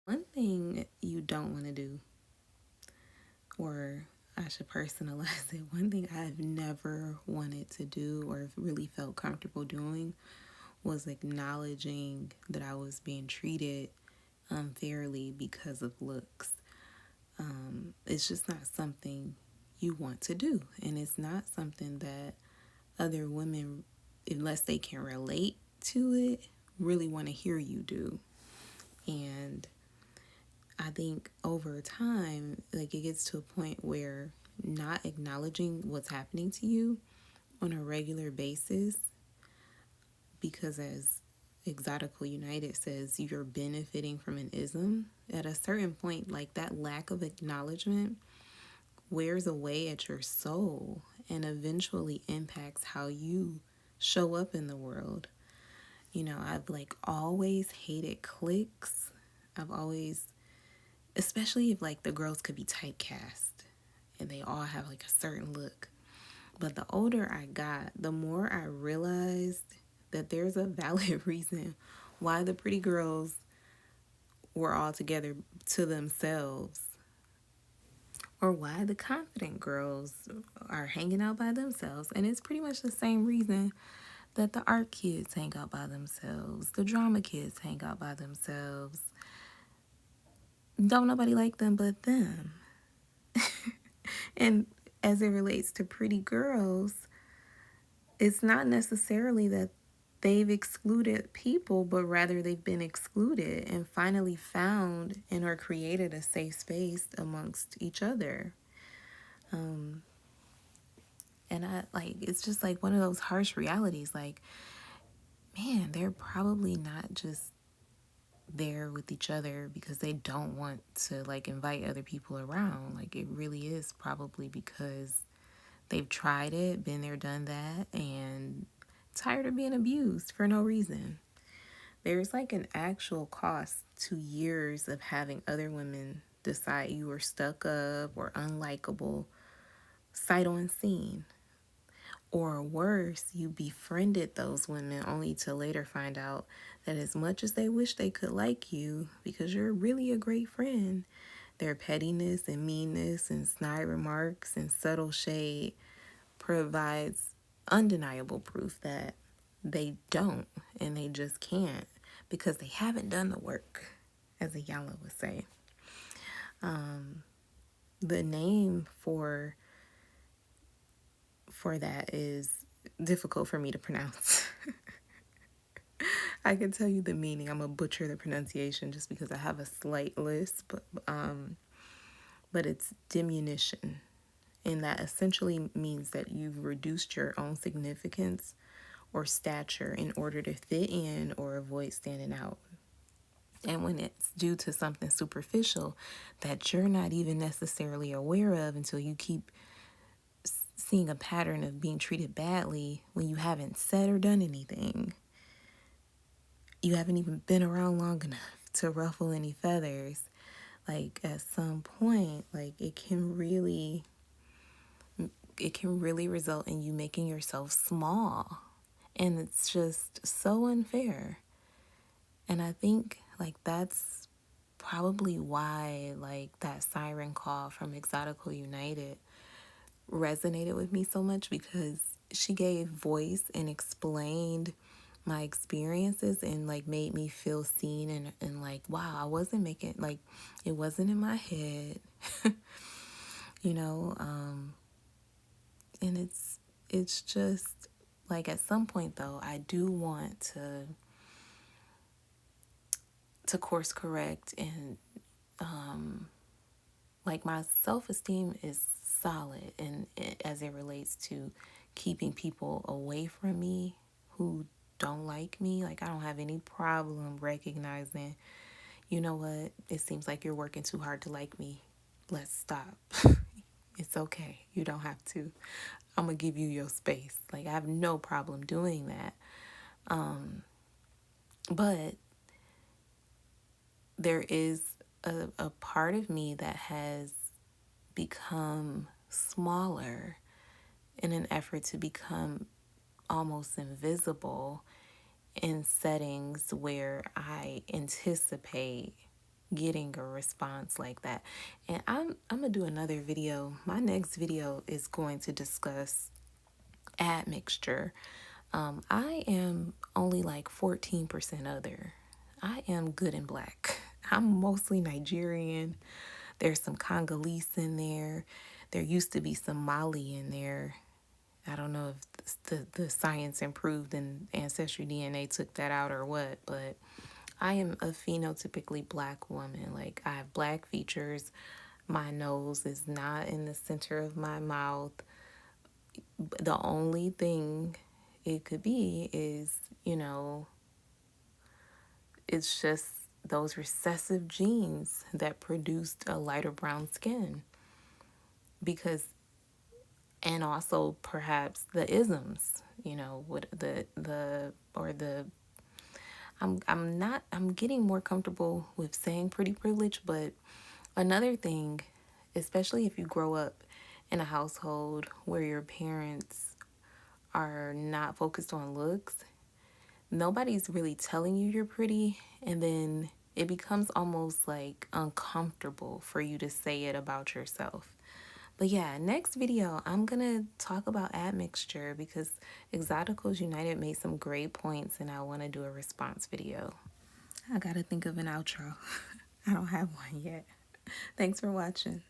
One thing you don't want to do, or I should personalize it, one thing I've never wanted to do or really felt comfortable doing was acknowledging that I was being treated unfairly because of looks. It's just not something you want to do. And it's not something that other women, unless they can relate to it, really want to hear you do. And I think over time, like it gets to a point where not acknowledging what's happening to you on a regular basis, because as Exotical United says, you're benefiting from an ism. At a certain point, like that lack of acknowledgement wears away at your soul and eventually impacts how you show up in the world. I've like always hated cliques. I've always, especially if like the girls could be typecast and they all have like a certain look. But the older I got, the more I realized that there's a valid reason why the pretty girls were all together to themselves, or why the confident girls are hanging out by themselves. And it's pretty much the same reason that the art kids hang out by themselves, the drama kids hang out by themselves. Don't nobody like them but them. And as it relates to pretty girls, it's not necessarily that they've excluded people, but rather they've been excluded and finally found and or created a safe space amongst each other. And I like, it's just like one of those harsh realities. Like, man, they're probably not just there with each other because they don't want to like invite other people around. Like, it really is probably because they've tried it, been there, done that, and tired of being abused for no reason. There's like an actual cost to years of having other women decide you were stuck up or unlikable, sight unseen. Or worse, you befriended those women only to later find out that as much as they wish they could like you because you're really a great friend, their pettiness and meanness and snide remarks and subtle shade provides undeniable proof that they don't and they just can't because they haven't done the work, as a Yala would say. The name for that is difficult for me to pronounce. I can tell you the meaning. I'm gonna butcher the pronunciation just because I have a slight lisp, but it's diminution, and that essentially means that you've reduced your own significance or stature in order to fit in or avoid standing out. And when it's due to something superficial that you're not even necessarily aware of until you keep seeing a pattern of being treated badly when you haven't said or done anything. You haven't even been around long enough to ruffle any feathers. Like at some point, like it can really result in you making yourself small. And it's just so unfair. And I think like that's probably why like that siren call from Exotical United resonated with me so much, because she gave voice and explained my experiences and like made me feel seen, and like, wow, I wasn't making like, it wasn't in my head. you know and it's just like at some point though I do want to course correct, and like my self-esteem is solid, and as it relates to keeping people away from me who don't like me. Like, I don't have any problem recognizing, you know what, it seems like you're working too hard to like me. Let's stop. It's okay, you don't have to. I'm gonna give you your space. Like, I have no problem doing that. But there is a part of me that has become smaller in an effort to become almost invisible in settings where I anticipate getting a response like that. And I'm gonna do another video. My next video is going to discuss admixture. I am only like 14% other. I am good and black. I'm mostly Nigerian. There's some Congolese in there. There used to be some Mali in there. I don't know if the science improved and Ancestry DNA took that out or what, but I am a phenotypically black woman. Like, I have black features. My nose is not in the center of my mouth. The only thing it could be is, it's just those recessive genes that produced a lighter brown skin. Because, and also perhaps the isms, what I'm getting more comfortable with saying pretty privilege, but another thing, especially if you grow up in a household where your parents are not focused on looks, nobody's really telling you you're pretty, and then it becomes almost like uncomfortable for you to say it about yourself. But yeah, next video, I'm going to talk about admixture because Exoticals United made some great points and I want to do a response video. I got to think of an outro. I don't have one yet. Thanks for watching.